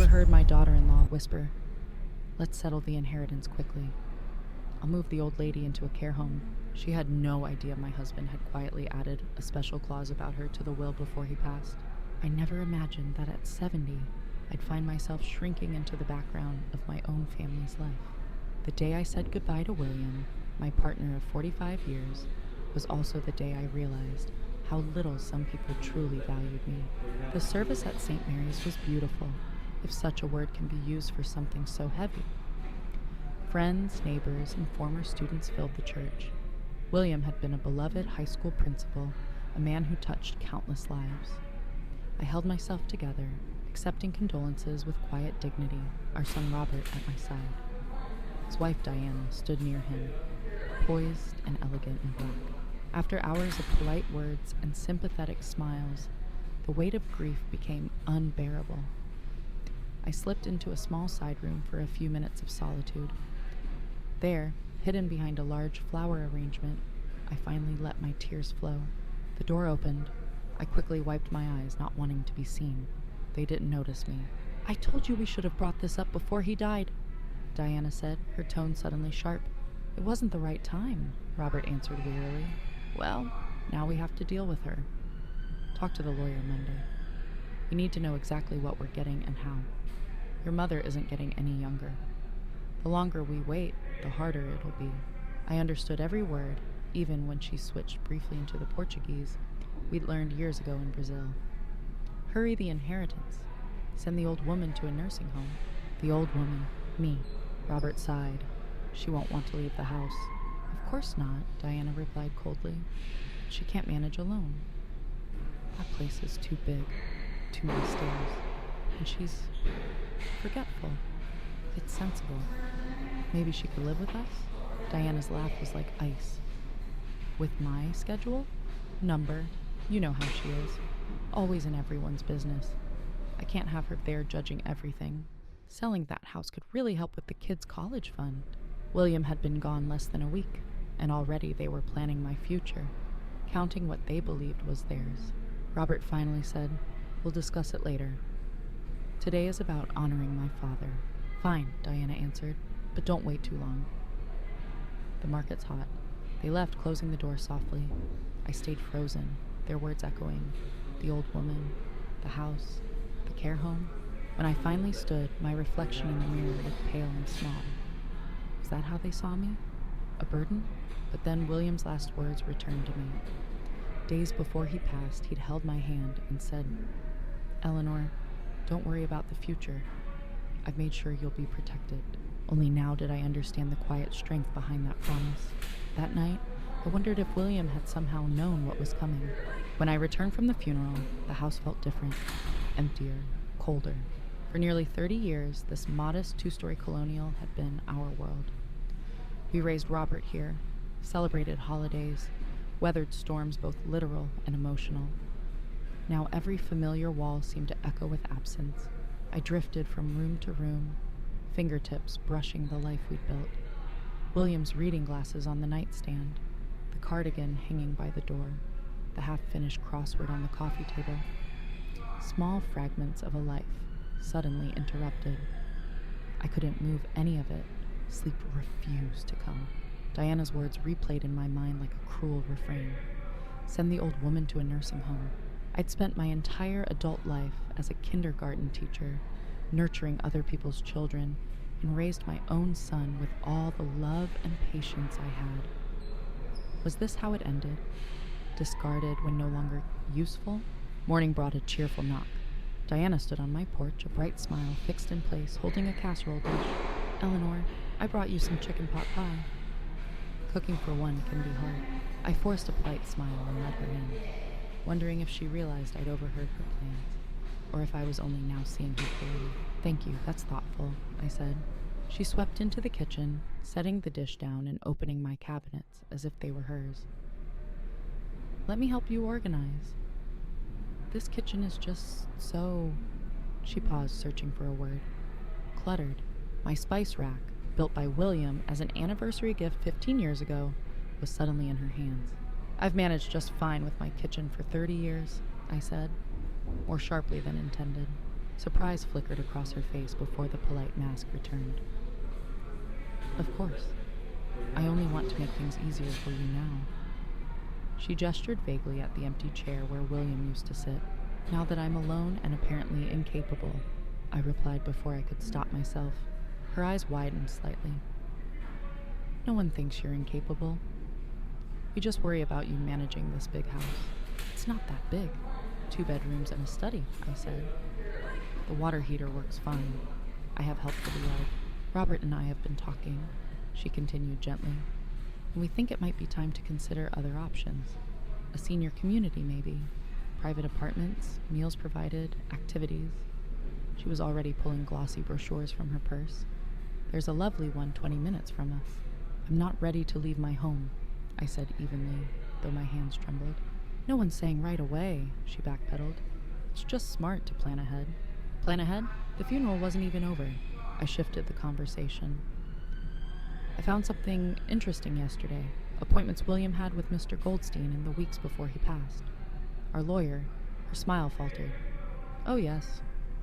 overheard my daughter-in-law whisper, "Let's settle the inheritance quickly. I'll move the old lady into a care home." She had no idea my husband had quietly added a special clause about her to the will before he passed. I never imagined that at 70, I'd find myself shrinking into the background of my own family's life. The day I said goodbye to William, my partner of 45 years, was also the day I realized how little some people truly valued me. The service at St. Mary's was beautiful, if such a word can be used for something so heavy. Friends, neighbors, and former students filled the church. William had been a beloved high school principal, a man who touched countless lives. I held myself together, accepting condolences with quiet dignity, our son Robert at my side. His wife Diana stood near him, poised and elegant in black. After hours of polite words and sympathetic smiles, the weight of grief became unbearable. I slipped into a small side room for a few minutes of solitude. There, hidden behind a large flower arrangement, I finally let my tears flow. The door opened. I quickly wiped my eyes, not wanting to be seen. They didn't notice me. "I told you we should have brought this up before he died," Diana said, her tone suddenly sharp. "It wasn't the right time," Robert answered wearily. "Well, now we have to deal with her. Talk to the lawyer Monday. We need to know exactly what we're getting and how. Your mother isn't getting any younger. The longer we wait, the harder it'll be." I understood every word, even when she switched briefly into the Portuguese we'd learned years ago in Brazil. "Hurry the inheritance. Send the old woman to a nursing home." "The old woman? Me." Robert sighed. "She won't want to leave the house." "Of course not," Diana replied coldly. "She can't manage alone. That place is too big, too many stairs, and she's forgetful. It's sensible. Maybe she could live with us?" Diana's laugh was like ice. "With my schedule? Number. You know how she is. Always in everyone's business. I can't have her there judging everything. Selling that house could really help with the kids' college fund." William had been gone less than a week, and already they were planning my future, counting what they believed was theirs. Robert finally said, "We'll discuss it later. Today is about honoring my father." "Fine," Diana answered, "but don't wait too long. The market's hot." They left, closing the door softly. I stayed frozen, their words echoing. The old woman, the house, the care home. When I finally stood, my reflection in the mirror looked pale and small. Was that how they saw me? A burden? But then William's last words returned to me. Days before he passed, he'd held my hand and said, "Eleanor, don't worry about the future. I've made sure you'll be protected." Only now did I understand the quiet strength behind that promise. That night, I wondered if William had somehow known what was coming. When I returned from the funeral, the house felt different, emptier, colder. For nearly 30 years, this modest two-story colonial had been our world. We raised Robert here, celebrated holidays, weathered storms both literal and emotional. Now every familiar wall seemed to echo with absence. I drifted from room to room, fingertips brushing the life we'd built. William's reading glasses on the nightstand, the cardigan hanging by the door, the half-finished crossword on the coffee table. Small fragments of a life, suddenly interrupted. I couldn't move any of it. Sleep refused to come. Diana's words replayed in my mind like a cruel refrain. Send the old woman to a nursing home. I'd spent my entire adult life as a kindergarten teacher, nurturing other people's children, and raised my own son with all the love and patience I had. Was this how it ended? Discarded when no longer useful? Morning brought a cheerful knock. Diana stood on my porch, a bright smile fixed in place, holding a casserole dish. "Eleanor, I brought you some chicken pot pie." Cooking for one can be hard. I forced a polite smile and let her in, wondering if she realized I'd overheard her plans, or if I was only now seeing her clearly. "Thank you, that's thoughtful," I said. She swept into the kitchen, setting the dish down and opening my cabinets as if they were hers. "Let me help you organize. This kitchen is just so..." She paused, searching for a word. "Cluttered." My spice rack, built by William as an anniversary gift 15 years ago, was suddenly in her hands. "I've managed just fine with my kitchen for 30 years, I said, more sharply than intended. Surprise flickered across her face before the polite mask returned. Of course. I only want to make things easier for you now. She gestured vaguely at the empty chair where William used to sit. Now that I'm alone and apparently incapable, I replied before I could stop myself. Her eyes widened slightly. No one thinks you're incapable. We just worry about you managing this big house. It's not that big. 2 bedrooms and a study, I said. The water heater works fine. I have help for the yard. Robert and I have been talking, she continued gently, and we think it might be time to consider other options. A senior community, maybe. Private apartments, meals provided, activities. She was already pulling glossy brochures from her purse. There's a lovely one 20 minutes from us. I'm not ready to leave my home, I said evenly, though my hands trembled. No one's saying right away, she backpedaled. It's just smart to plan ahead. Plan ahead? The funeral wasn't even over. I shifted the conversation. I found something interesting yesterday. Appointments William had with Mr. Goldstein in the weeks before he passed. Our lawyer, her smile faltered. Oh yes,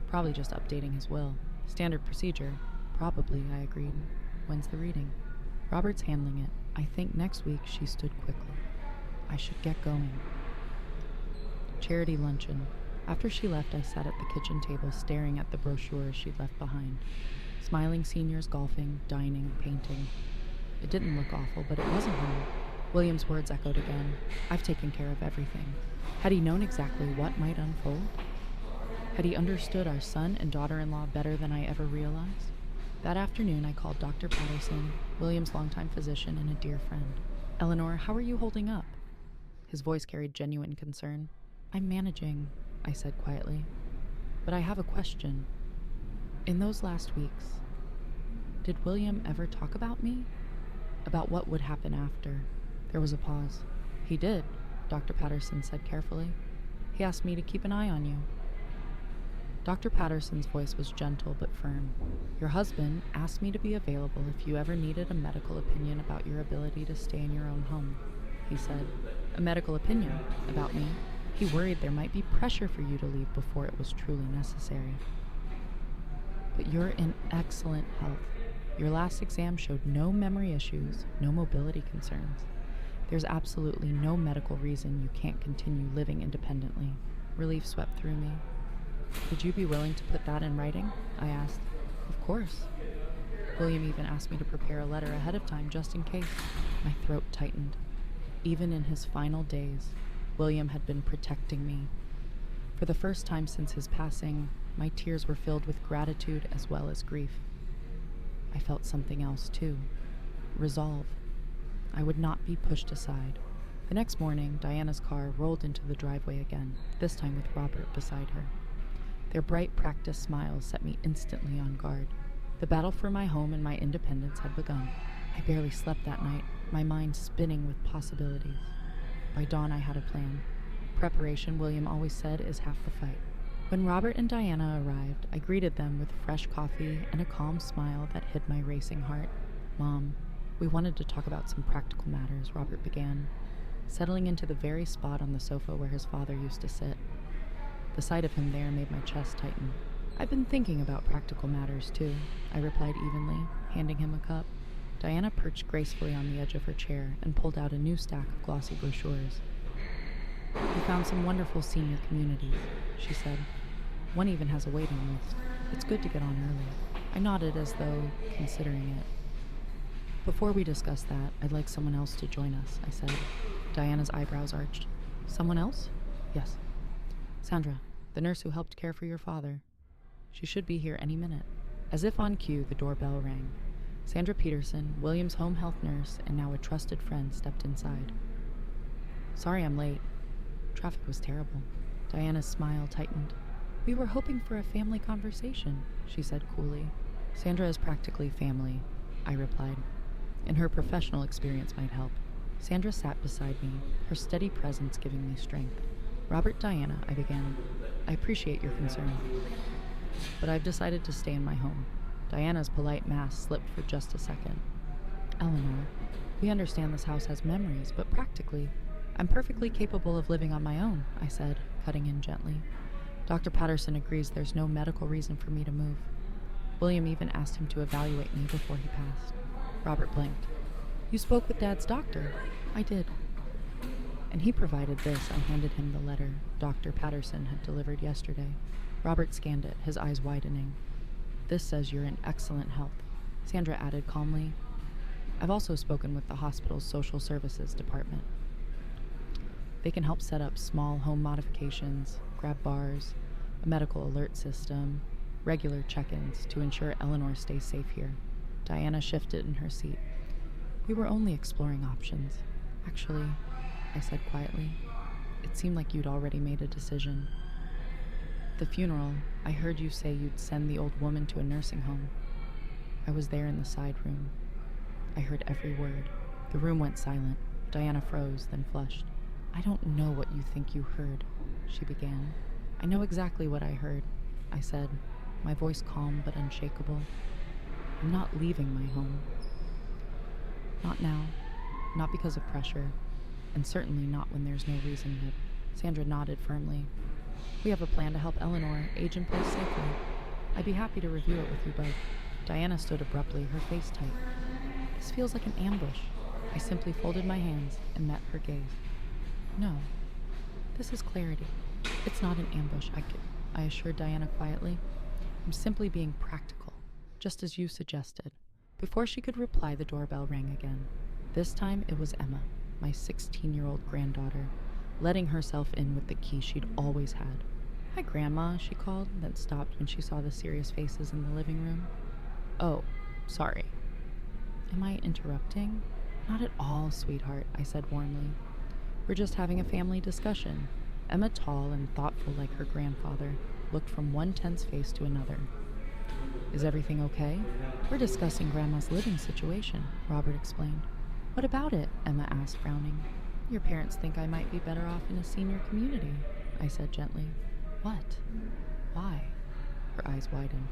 probably just updating his will. Standard procedure. Probably, I agreed. When's the reading? Robert's handling it. I think next week, she stood quickly. I should get going. Charity luncheon. After she left, I sat at the kitchen table staring at the brochures she'd left behind. Smiling seniors golfing, dining, painting. It didn't look awful, but it wasn't home. William's words echoed again. I've taken care of everything. Had he known exactly what might unfold? Had he understood our son and daughter-in-law better than I ever realized? That afternoon, I called Dr. Patterson, William's longtime physician and a dear friend. Eleanor, how are you holding up? His voice carried genuine concern. I'm managing, I said quietly. But I have a question. In those last weeks, did William ever talk about me? About what would happen after? There was a pause. He did, Dr. Patterson said carefully. He asked me to keep an eye on you. Dr. Patterson's voice was gentle but firm. Your husband asked me to be available if you ever needed a medical opinion about your ability to stay in your own home, he said. A medical opinion about me? He worried there might be pressure for you to leave before it was truly necessary. But you're in excellent health. Your last exam showed no memory issues, no mobility concerns. There's absolutely no medical reason you can't continue living independently. Relief swept through me. Would you be willing to put that in writing? I asked. Of course. William even asked me to prepare a letter ahead of time just in case. My throat tightened. Even in his final days, William had been protecting me. For the first time since his passing, my tears were filled with gratitude as well as grief. I felt something else too. Resolve. I would not be pushed aside. The next morning, Diana's car rolled into the driveway again, this time with Robert beside her. Their bright, practiced smiles set me instantly on guard. The battle for my home and my independence had begun. I barely slept that night, my mind spinning with possibilities. By dawn, I had a plan. Preparation, William always said, is half the fight. When Robert and Diana arrived, I greeted them with fresh coffee and a calm smile that hid my racing heart. Mom, we wanted to talk about some practical matters, Robert began, settling into the very spot on the sofa where his father used to sit. The sight of him there made my chest tighten. I've been thinking about practical matters, too, I replied evenly, handing him a cup. Diana perched gracefully on the edge of her chair and pulled out a new stack of glossy brochures. We found some wonderful senior communities, she said. One even has a waiting list. It's good to get on early. I nodded as though considering it. Before we discuss that, I'd like someone else to join us, I said. Diana's eyebrows arched. Someone else? Yes. Sandra, the nurse who helped care for your father. She should be here any minute. As if on cue, the doorbell rang. Sandra Peterson, William's home health nurse and now a trusted friend, stepped inside. Sorry I'm late. Traffic was terrible. Diana's smile tightened. We were hoping for a family conversation, she said coolly. Sandra is practically family, I replied. And her professional experience might help. Sandra sat beside me, her steady presence giving me strength. Robert, Diana, I began. I appreciate your concern, but I've decided to stay in my home. Diana's polite mask slipped for just a second. Eleanor, we understand this house has memories, but practically, I'm perfectly capable of living on my own, I said, cutting in gently. Dr. Patterson agrees there's no medical reason for me to move. William even asked him to evaluate me before he passed. Robert blinked. You spoke with Dad's doctor? I did. And he provided this. I handed him the letter Dr. Patterson had delivered yesterday. Robert scanned it, his eyes widening. This says you're in excellent health. Sandra added calmly, I've also spoken with the hospital's social services department. They can help set up small home modifications, grab bars, a medical alert system, regular check-ins to ensure Eleanor stays safe here. Diana shifted in her seat. We were only exploring options. Actually, I said quietly, it seemed like you'd already made a decision. The funeral, I heard you say you'd send the old woman to a nursing home. I was there in the side room. I heard every word. The room went silent. Diana froze, then flushed. I don't know what you think you heard, she began. I know exactly what I heard, I said, my voice calm but unshakable. I'm not leaving my home. Not now. Not because of pressure. And certainly not when there's no reason to. Sandra nodded firmly. We have a plan to help Eleanor age in place safely. I'd be happy to review it with you both. Diana stood abruptly, her face tight. This feels like an ambush. I simply folded my hands and met her gaze. No, this is clarity. It's not an ambush, I assured Diana quietly. I'm simply being practical, just as you suggested. Before she could reply, the doorbell rang again. This time it was Emma, my 16-year-old granddaughter, letting herself in with the key she'd always had. Hi, Grandma, she called, then stopped when she saw the serious faces in the living room. Oh, sorry. Am I interrupting? Not at all, sweetheart, I said warmly. We're just having a family discussion. Emma, tall and thoughtful like her grandfather, looked from one tense face to another. Is everything okay? We're discussing Grandma's living situation, Robert explained. What about it? Emma asked, frowning. Your parents think I might be better off in a senior community, I said gently. What? Why? Her eyes widened.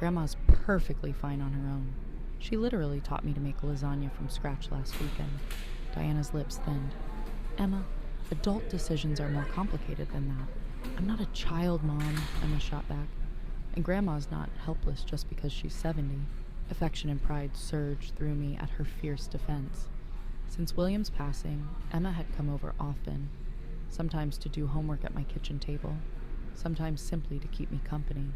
Grandma's perfectly fine on her own. She literally taught me to make lasagna from scratch last weekend. Diana's lips thinned. Emma, adult decisions are more complicated than that. I'm not a child, Mom, Emma shot back. And Grandma's not helpless just because she's 70. Affection and pride surged through me at her fierce defense. Since William's passing, Emma had come over often, sometimes to do homework at my kitchen table, sometimes simply to keep me company.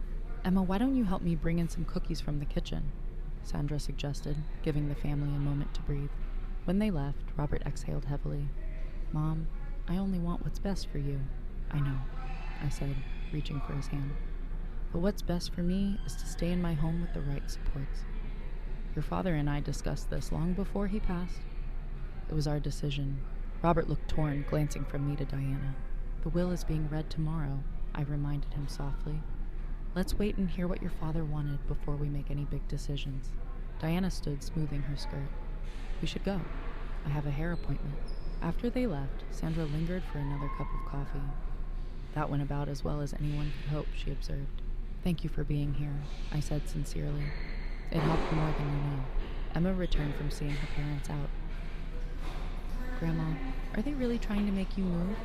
Emma, why don't you help me bring in some cookies from the kitchen? Sandra suggested, giving the family a moment to breathe. When they left, Robert exhaled heavily. Mom, I only want what's best for you. I know, I said, reaching for his hand. But what's best for me is to stay in my home with the right supports. Your father and I discussed this long before he passed. It was our decision. Robert looked torn, glancing from me to Diana. The will is being read tomorrow, I reminded him softly. Let's wait and hear what your father wanted before we make any big decisions. Diana stood, smoothing her skirt. We should go. I have a hair appointment. After they left, Sandra lingered for another cup of coffee. That went about as well as anyone could hope, she observed. Thank you for being here, I said sincerely. It helped more than you know. Emma returned from seeing her parents out. Grandma, are they really trying to make you move?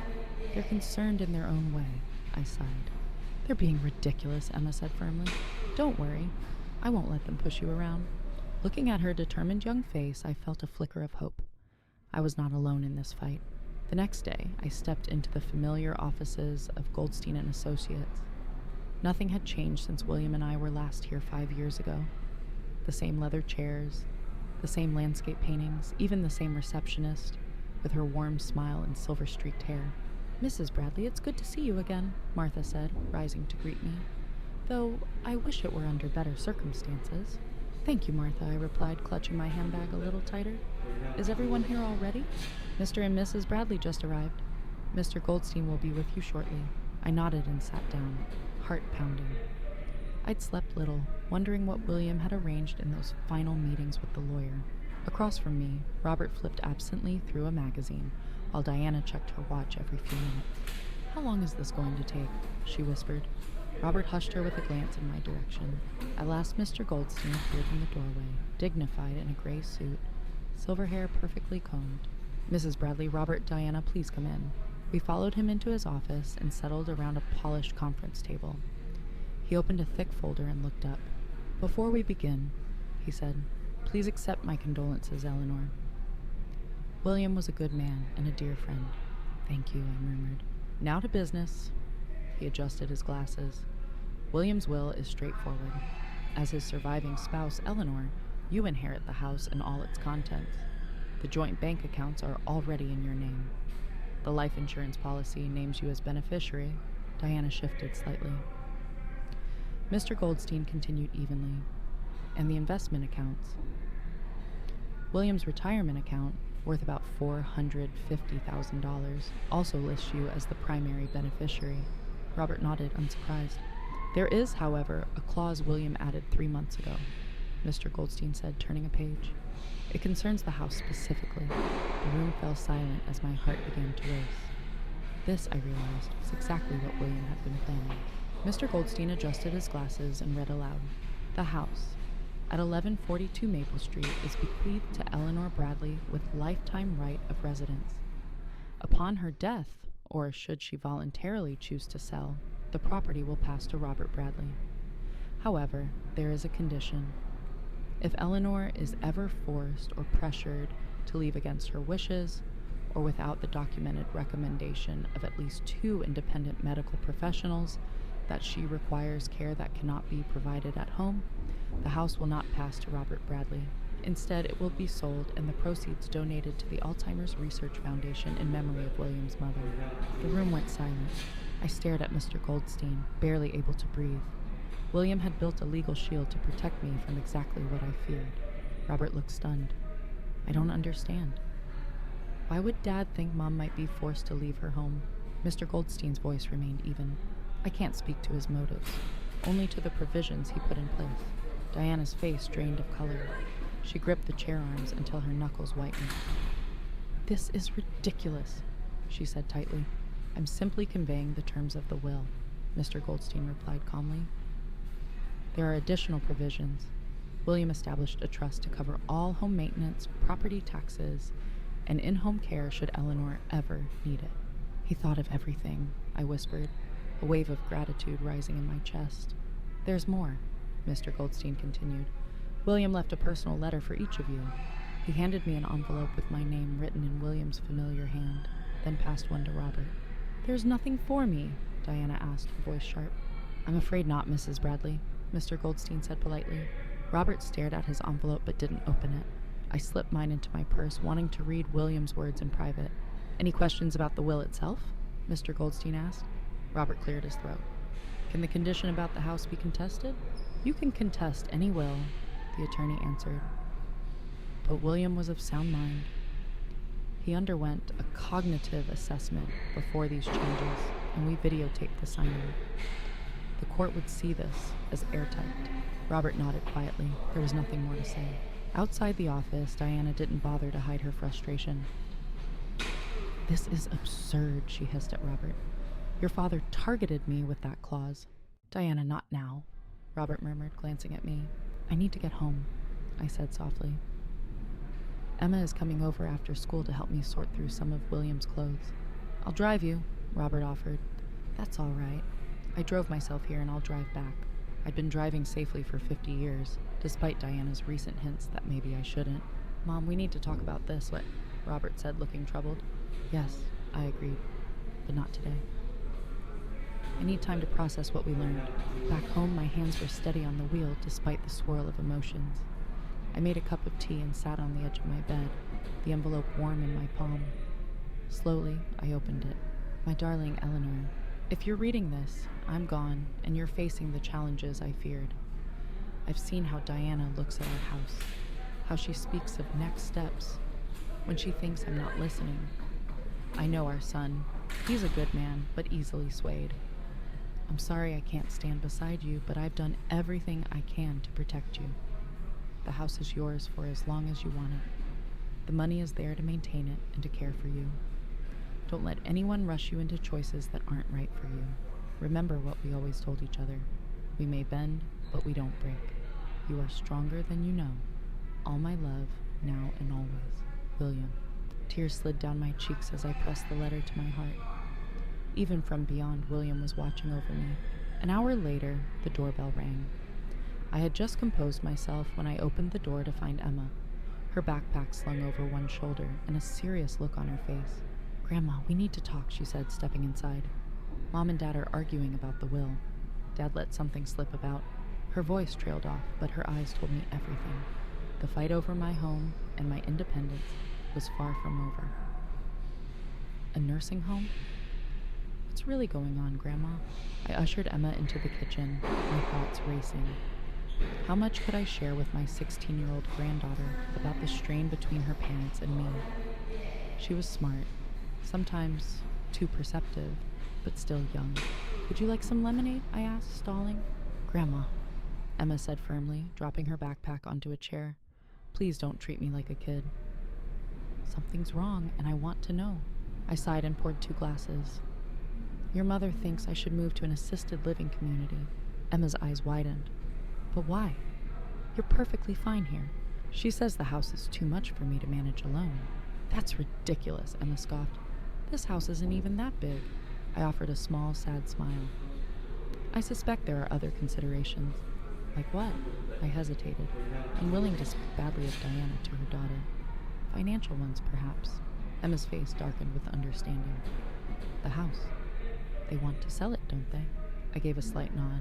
They're concerned in their own way, I sighed. They're being ridiculous, Emma said firmly. Don't worry. I won't let them push you around. Looking at her determined young face, I felt a flicker of hope. I was not alone in this fight. The next day, I stepped into the familiar offices of Goldstein and Associates. Nothing had changed since William and I were last here 5 years ago. The same leather chairs, the same landscape paintings, even the same receptionist, with her warm smile and silver-streaked hair. Mrs. Bradley, it's good to see you again, Martha said, rising to greet me. Though I wish it were under better circumstances. Thank you, Martha, I replied, clutching my handbag a little tighter. Is everyone here already? Mr. and Mrs. Bradley just arrived. Mr. Goldstein will be with you shortly. I nodded and sat down, heart pounding. I'd slept little, wondering what William had arranged in those final meetings with the lawyer. Across from me, Robert flipped absently through a magazine, while Diana checked her watch every few minutes. How long is this going to take? She whispered. Robert hushed her with a glance in my direction. At last Mr. Goldstein appeared in the doorway, dignified in a gray suit, silver hair perfectly combed. Mrs. Bradley, Robert, Diana, please come in. We followed him into his office and settled around a polished conference table. He opened a thick folder and looked up. "Before we begin," he said, "please accept my condolences, Eleanor." William was a good man and a dear friend. "Thank you," I murmured. "Now to business." He adjusted his glasses. "William's will is straightforward. As his surviving spouse, Eleanor, you inherit the house and all its contents. The joint bank accounts are already in your name. The life insurance policy names you as beneficiary." Diana shifted slightly. Mr. Goldstein continued evenly. "And the investment accounts?" "William's retirement account, worth about $450,000, also lists you as the primary beneficiary." Robert nodded, unsurprised. "There is, however, a clause William added 3 months ago," Mr. Goldstein said, turning a page. "It concerns the house specifically." The room fell silent as my heart began to race. This, I realized, was exactly what William had been planning. Mr. Goldstein adjusted his glasses and read aloud. "The house at 1142 Maple Street is bequeathed to Eleanor Bradley with lifetime right of residence. Upon her death, or should she voluntarily choose to sell, the property will pass to Robert Bradley. However, there is a condition. If Eleanor is ever forced or pressured to leave against her wishes, or without the documented recommendation of at least 2 independent medical professionals that she requires care that cannot be provided at home, the house will not pass to Robert Bradley. Instead, it will be sold and the proceeds donated to the Alzheimer's Research Foundation in memory of William's mother." The room went silent. I stared at Mr. Goldstein, barely able to breathe. William had built a legal shield to protect me from exactly what I feared. Robert looked stunned. "I don't understand." "Why would Dad think Mom might be forced to leave her home?" Mr. Goldstein's voice remained even. "I can't speak to his motives, only to the provisions he put in place." Diana's face drained of color. She gripped the chair arms until her knuckles whitened. "This is ridiculous," she said tightly. "I'm simply conveying the terms of the will," Mr. Goldstein replied calmly. "There are additional provisions. William established a trust to cover all home maintenance, property taxes, and in-home care should Eleanor ever need it." "He thought of everything," I whispered, a wave of gratitude rising in my chest. "There's more," Mr. Goldstein continued. "William left a personal letter for each of you." He handed me an envelope with my name written in William's familiar hand, then passed one to Robert. "There's nothing for me?" Diana asked, her voice sharp. "I'm afraid not, Mrs. Bradley," Mr. Goldstein said politely. Robert stared at his envelope but didn't open it. I slipped mine into my purse, wanting to read William's words in private. "Any questions about the will itself?" Mr. Goldstein asked. Robert cleared his throat. "Can the condition about the house be contested?" "You can contest any will," the attorney answered. But William was of sound mind. He underwent a cognitive assessment before these changes, and we videotaped the signing. The court would see this as airtight. Robert nodded quietly. There was nothing more to say. Outside the office, Diana didn't bother to hide her frustration. "This is absurd," she hissed at Robert. "Your father targeted me with that clause." "Diana, not now," Robert murmured, glancing at me. "I need to get home," I said softly. "Emma is coming over after school to help me sort through some of William's clothes." "I'll drive you," Robert offered. "That's all right. I drove myself here and I'll drive back." I'd been driving safely for 50 years, despite Diana's recent hints that maybe I shouldn't. "Mom, we need to talk about this," Robert said, looking troubled. "Yes," I agreed, "but not today. I need time to process what we learned." Back home, my hands were steady on the wheel despite the swirl of emotions. I made a cup of tea and sat on the edge of my bed, the envelope warm in my palm. Slowly, I opened it. "My darling Eleanor, if you're reading this, I'm gone, and you're facing the challenges I feared. I've seen how Diana looks at our house, how she speaks of next steps when she thinks I'm not listening. I know our son. He's a good man, but easily swayed. I'm sorry I can't stand beside you, but I've done everything I can to protect you. The house is yours for as long as you want it. The money is there to maintain it and to care for you. Don't let anyone rush you into choices that aren't right for you. Remember what we always told each other. We may bend, but we don't break. You are stronger than you know. All my love, now and always. William." Tears slid down my cheeks as I pressed the letter to my heart. Even from beyond, William was watching over me. An hour later, the doorbell rang. I had just composed myself when I opened the door to find Emma, her backpack slung over one shoulder and a serious look on her face. "Grandma, we need to talk," she said, stepping inside. "Mom and Dad are arguing about the will." Dad let something slip about. Her voice trailed off, but her eyes told me everything. The fight over my home and my independence was far from over. A nursing home? What's really going on, Grandma? I ushered Emma into the kitchen, my thoughts racing. How much could I share with my 16-year-old granddaughter about the strain between her parents and me? She was smart, sometimes too perceptive, but still young. "Would you like some lemonade?" I asked, stalling. "Grandma," Emma said firmly, dropping her backpack onto a chair. "Please don't treat me like a kid." "Something's wrong, and I want to know." I sighed and poured 2 glasses. "Your mother thinks I should move to an assisted living community." Emma's eyes widened. "But why? You're perfectly fine here." "She says the house is too much for me to manage alone." "That's ridiculous," Emma scoffed. "This house isn't even that big." I offered a small, sad smile. "I suspect there are other considerations." "Like what?" I hesitated, unwilling to speak badly of Diana to her daughter. "Financial ones, perhaps." Emma's face darkened with understanding. "The house. They want to sell it, don't they?" I gave a slight nod.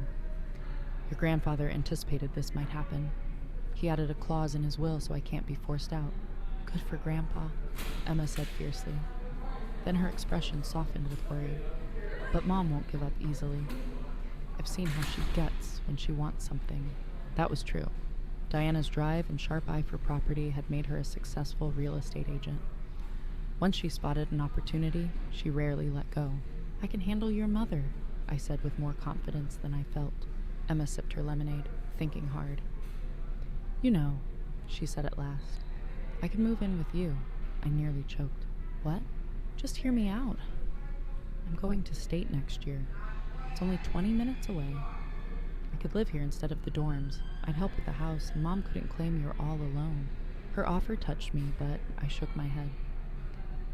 "Your grandfather anticipated this might happen. He added a clause in his will so I can't be forced out." "Good for Grandpa," Emma said fiercely. Then her expression softened with worry. "But Mom won't give up easily. I've seen how she gets when she wants something." That was true. Diana's drive and sharp eye for property had made her a successful real estate agent. Once she spotted an opportunity, she rarely let go. "I can handle your mother," I said with more confidence than I felt. Emma sipped her lemonade, thinking hard. "You know," she said at last, "I can move in with you." I nearly choked. "What?" "Just hear me out. I'm going to state next year. It's only 20 minutes away. I could live here instead of the dorms. I'd help with the house, and Mom couldn't claim you're all alone." Her offer touched me, but I shook my head.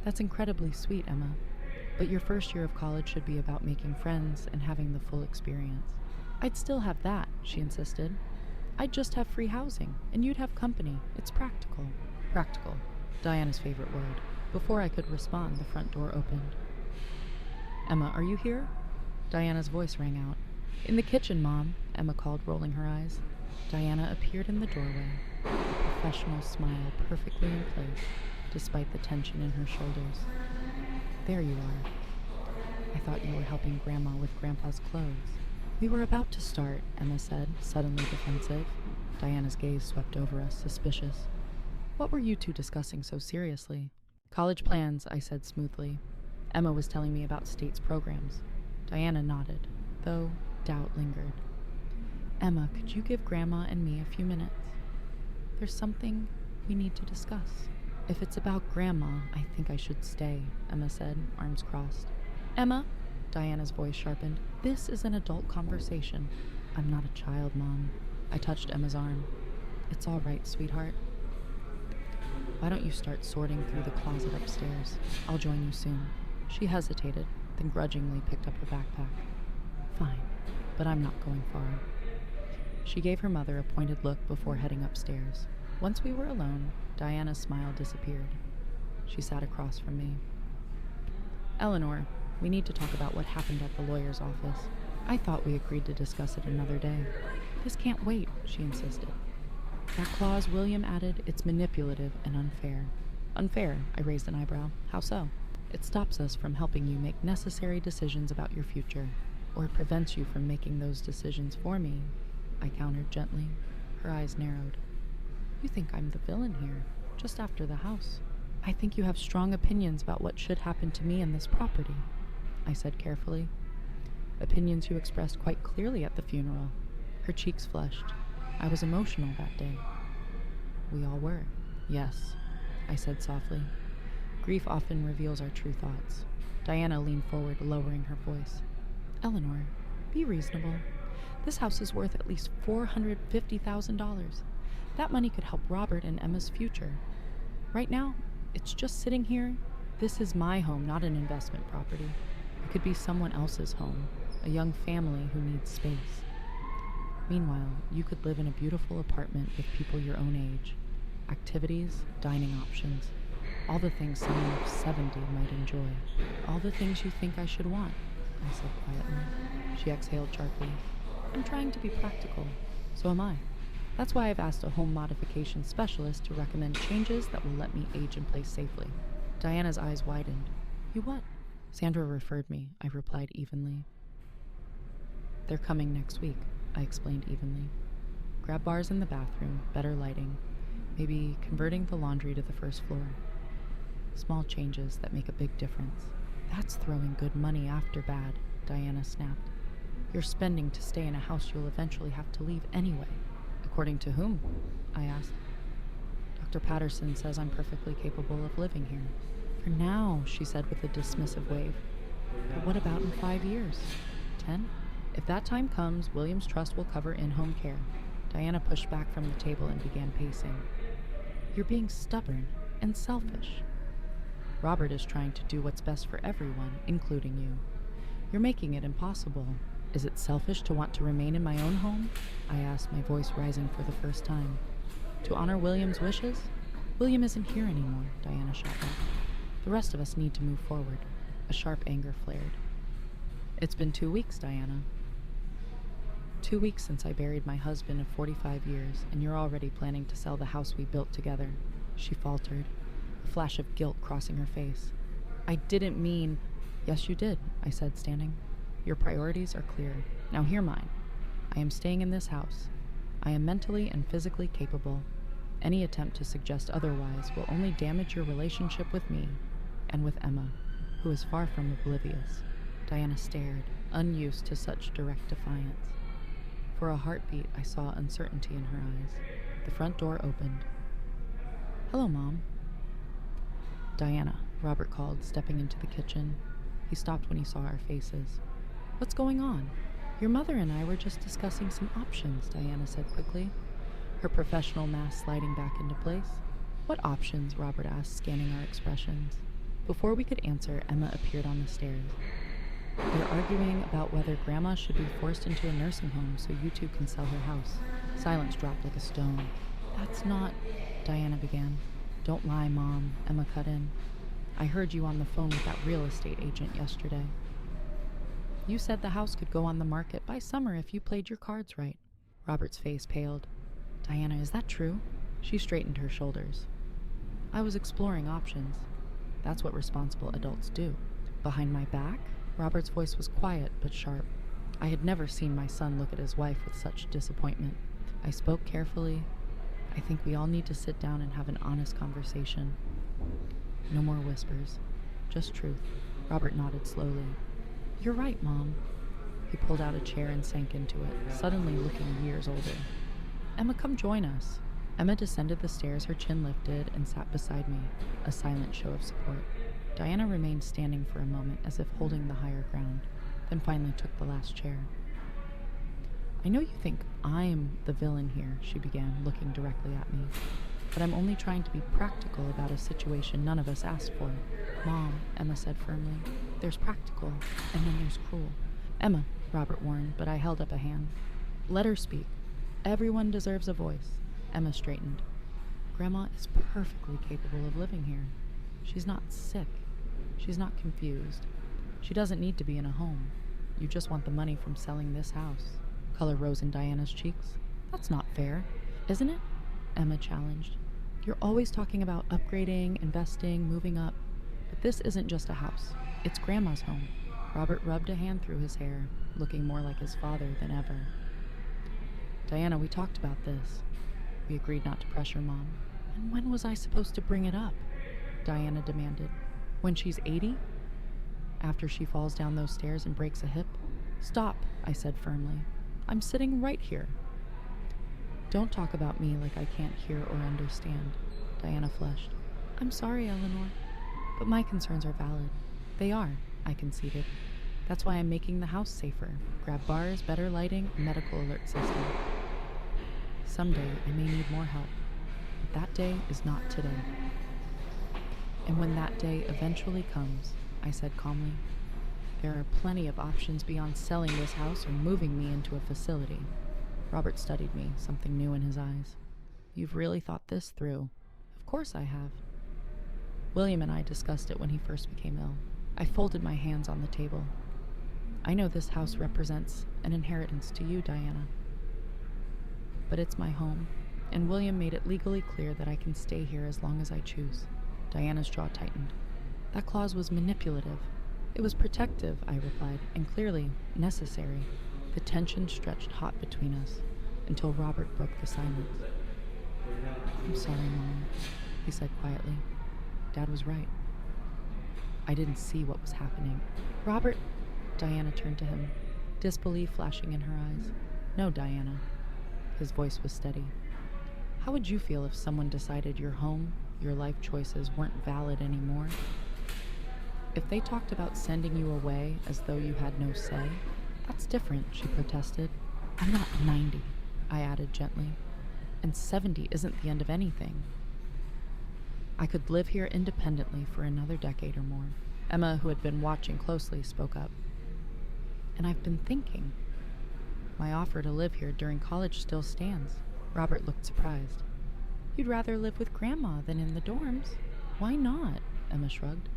"That's incredibly sweet, Emma. But your first year of college should be about making friends and having the full experience." "I'd still have that," she insisted. "I'd just have free housing, and you'd have company. It's practical." Practical. Diana's favorite word. Before I could respond, the front door opened. "Emma, are you here?" Diana's voice rang out. "In the kitchen, Mom," Emma called, rolling her eyes. Diana appeared in the doorway, a professional smile perfectly in place, despite the tension in her shoulders. "There you are. I thought you were helping Grandma with Grandpa's clothes." "We were about to start," Emma said, suddenly defensive. Diana's gaze swept over us, suspicious. "What were you two discussing so seriously?" "College plans," I said smoothly. Emma was telling me about State's programs. Diana nodded, though doubt lingered. "Emma, could you give Grandma and me a few minutes? There's something we need to discuss." "If it's about Grandma, I think I should stay," Emma said, arms crossed. "Emma," Diana's voice sharpened, "this is an adult conversation." "I'm not a child, Mom." I touched Emma's arm. "It's all right, sweetheart. Why don't you start sorting through the closet upstairs? I'll join you soon." She hesitated, then grudgingly picked up her backpack. "Fine, but I'm not going far." She gave her mother a pointed look before heading upstairs. Once we were alone, Diana's smile disappeared. She sat across from me. "Eleanor, we need to talk about what happened at the lawyer's office. I thought we agreed to discuss it another day." "This can't wait," she insisted. "That clause William added, it's manipulative and unfair." "Unfair?" I raised an eyebrow. "How so?" "It stops us from helping you make necessary decisions about your future, or it prevents you from making those decisions for me," I countered gently. Her eyes narrowed. "You think I'm the villain here, just after the house." "I think you have strong opinions about what should happen to me and this property," I said carefully. "Opinions you expressed quite clearly at the funeral." Her cheeks flushed. I was emotional that day. "We all were." "Yes," I said softly. "Grief often reveals our true thoughts." Diana leaned forward, lowering her voice. "Eleanor, be reasonable. This house is worth at least $450,000. That money could help Robert and Emma's future. Right now, it's just sitting here. This is my home, not an investment property. I could be someone else's home, a young family who needs space. Meanwhile, you could live in a beautiful apartment with people your own age, activities, dining options, all the things someone of 70 might enjoy. All the things you think I should want, I said quietly. She exhaled sharply. I'm trying to be practical. So am I. That's why I've asked a home modification specialist to recommend changes that will let me age in place safely. Diana's eyes widened. You what? Sandra referred me, I replied evenly. They're coming next week, I explained evenly. Grab bars in the bathroom, better lighting, maybe converting the laundry to the first floor. Small changes that make a big difference. That's throwing good money after bad, Diana snapped. You're spending to stay in a house you'll eventually have to leave anyway. According to whom? I asked. Dr. Patterson says I'm perfectly capable of living here. For now, she said with a dismissive wave. But what about in 5 years? 10? If that time comes, Williams Trust will cover in-home care. Diana pushed back from the table and began pacing. You're being stubborn and selfish. Robert is trying to do what's best for everyone, including you. You're making it impossible. Is it selfish to want to remain in my own home? I asked, my voice rising for the first time. To honor William's wishes? William isn't here anymore, Diana shot back. The rest of us need to move forward. A sharp anger flared. It's been 2 weeks, Diana. 2 weeks since I buried my husband of 45 years, and you're already planning to sell the house we built together. She faltered, a flash of guilt crossing her face. I didn't mean... Yes, you did, I said, standing. Your priorities are clear. Now hear mine. I am staying in this house. I am mentally and physically capable. Any attempt to suggest otherwise will only damage your relationship with me and with Emma, who is far from oblivious. Diana stared, unused to such direct defiance. For a heartbeat, I saw uncertainty in her eyes. The front door opened. Hello, Mom. Diana, Robert called, stepping into the kitchen. He stopped when he saw our faces. What's going on? Your mother and I were just discussing some options, Diana said quickly, her professional mask sliding back into place. What options? Robert asked, scanning our expressions. Before we could answer, Emma appeared on the stairs. They're arguing about whether Grandma should be forced into a nursing home so you two can sell her house. Silence dropped like a stone. That's not... Diana began. Don't lie, Mom, Emma cut in. I heard you on the phone with that real estate agent yesterday. You said the house could go on the market by summer if you played your cards right. Robert's face paled. Diana, is that true? She straightened her shoulders. I was exploring options. That's what responsible adults do. Behind my back? Robert's voice was quiet but sharp. I had never seen my son look at his wife with such disappointment. I spoke carefully. I think we all need to sit down and have an honest conversation. No more whispers. Just truth. Robert nodded slowly. You're right, Mom. He pulled out a chair and sank into it, suddenly looking years older. Emma, come join us. Emma descended the stairs, her chin lifted, and sat beside me, a silent show of support. Diana remained standing for a moment as if holding the higher ground, then finally took the last chair. I know you think I'm the villain here, she began, looking directly at me. But I'm only trying to be practical about a situation none of us asked for. Mom, Emma said firmly, there's practical, and then there's cruel. Emma, Robert warned, but I held up a hand. Let her speak. Everyone deserves a voice. Emma straightened. Grandma is perfectly capable of living here. She's not sick. She's not confused. She doesn't need to be in a home. You just want the money from selling this house. Color rose in Diana's cheeks. That's not fair, isn't it? Emma challenged. You're always talking about upgrading, investing, moving up. But this isn't just a house. It's Grandma's home. Robert rubbed a hand through his hair, looking more like his father than ever. Diana, we talked about this. We agreed not to pressure Mom. And when was I supposed to bring it up? Diana demanded. When she's 80? After she falls down those stairs and breaks a hip? Stop, I said firmly. I'm sitting right here. Don't talk about me like I can't hear or understand, Diana flushed. I'm sorry, Eleanor, but my concerns are valid. They are, I conceded. That's why I'm making the house safer. Grab bars, better lighting, a medical alert system. Someday I may need more help, but that day is not today. And when that day eventually comes, I said calmly, There are plenty of options beyond selling this house or moving me into a facility. Robert studied me, something new in his eyes. You've really thought this through. Of course I have. William and I discussed it when he first became ill. I folded my hands on the table. I know this house represents an inheritance to you, Diana. But it's my home, and William made it legally clear that I can stay here as long as I choose. Diana's jaw tightened. That clause was manipulative. It was protective, I replied, and clearly necessary. The tension stretched hot between us until Robert broke the silence. I'm sorry, Mom, he said quietly. Dad was right. I didn't see what was happening. Robert, Diana turned to him, disbelief flashing in her eyes. No, Diana. His voice was steady. How would you feel if someone decided your home, your life choices weren't valid anymore? If they talked about sending you away as though you had no say? That's different, she protested. I'm not 90, I added gently. And 70 isn't the end of anything. I could live here independently for another decade or more. Emma, who had been watching closely, spoke up. And I've been thinking. My offer to live here during college still stands. Robert looked surprised. You'd rather live with Grandma than in the dorms. Why not? Emma shrugged.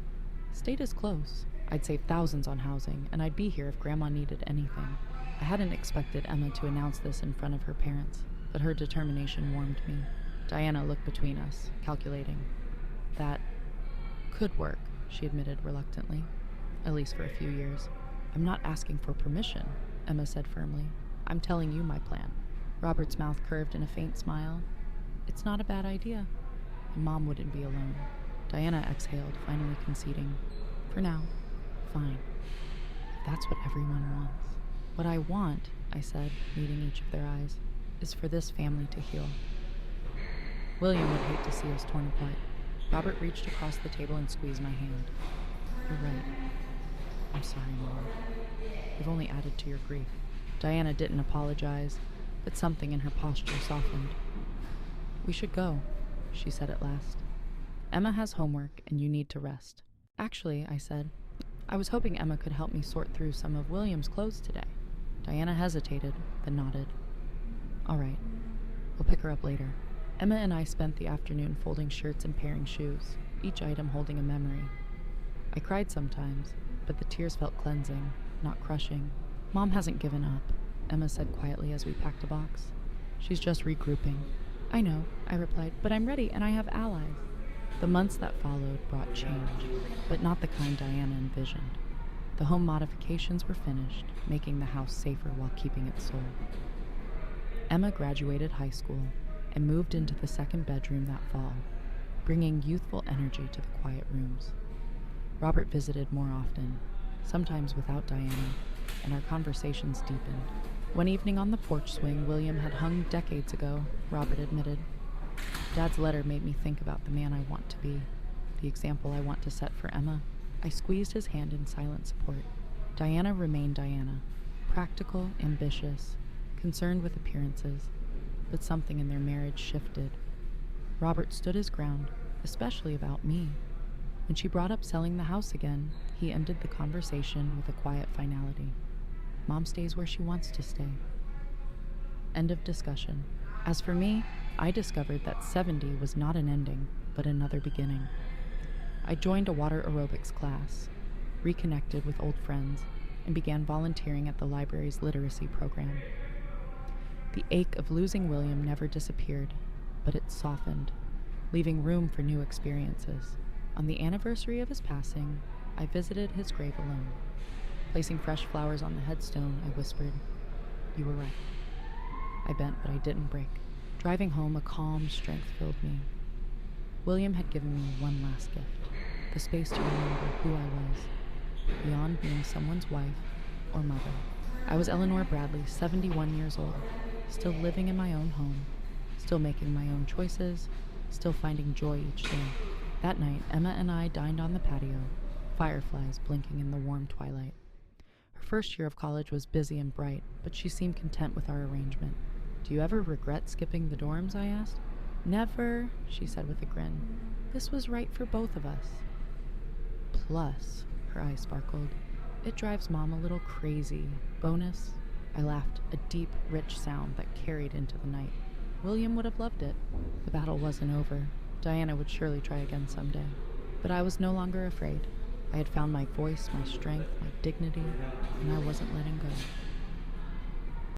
State is close. I'd save thousands on housing, and I'd be here if Grandma needed anything. I hadn't expected Emma to announce this in front of her parents, but her determination warmed me. Diana looked between us, calculating. That could work, she admitted reluctantly, at least for a few years. I'm not asking for permission, Emma said firmly. I'm telling you my plan. Robert's mouth curved in a faint smile. It's not a bad idea. And Mom wouldn't be alone. Diana exhaled, finally conceding. For now, fine. If that's what everyone wants. What I want, I said, meeting each of their eyes, is for this family to heal. William would hate to see us torn apart. Robert reached across the table and squeezed my hand. You're right. I'm sorry, Mom. You've only added to your grief. Diana didn't apologize, but something in her posture softened. We should go, she said at last. Emma has homework and you need to rest. Actually, I said, I was hoping Emma could help me sort through some of William's clothes today. Diana hesitated, then nodded. All right, we'll pick her up later. Emma and I spent the afternoon folding shirts and pairing shoes, each item holding a memory. I cried sometimes, but the tears felt cleansing, not crushing. Mom hasn't given up, Emma said quietly as we packed a box. She's just regrouping. I know, I replied, but I'm ready and I have allies. The months that followed brought change, but not the kind Diana envisioned. The home modifications were finished, making the house safer while keeping its soul. Emma graduated high school and moved into the second bedroom that fall, bringing youthful energy to the quiet rooms. Robert visited more often, sometimes without Diana, and our conversations deepened. One evening on the porch swing William had hung decades ago, Robert admitted. Dad's letter made me think about the man I want to be, the example I want to set for Emma. I squeezed his hand in silent support. Diana remained Diana, practical, ambitious, concerned with appearances, but something in their marriage shifted. Robert stood his ground, especially about me. When she brought up selling the house again, he ended the conversation with a quiet finality. Mom stays where she wants to stay. End of discussion. As for me, I discovered that 70 was not an ending, but another beginning. I joined a water aerobics class, reconnected with old friends, and began volunteering at the library's literacy program. The ache of losing William never disappeared, but it softened, leaving room for new experiences. On the anniversary of his passing, I visited his grave alone. Placing fresh flowers on the headstone, I whispered, "You were right." I bent, but I didn't break. Driving home, a calm strength filled me. William had given me one last gift, the space to remember who I was, beyond being someone's wife or mother. I was Eleanor Bradley, 71 years old, still living in my own home, still making my own choices, still finding joy each day. That night, Emma and I dined on the patio, fireflies blinking in the warm twilight. Her first year of college was busy and bright, but she seemed content with our arrangement. Do you ever regret skipping the dorms? I asked. Never, she said with a grin. This was right for both of us. Plus, her eyes sparkled, It drives Mom a little crazy. Bonus, I laughed, a deep, rich sound that carried into the night. William would have loved it. The battle wasn't over. Diana would surely try again someday. But I was no longer afraid. I had found my voice, my strength, my dignity, and I wasn't letting go.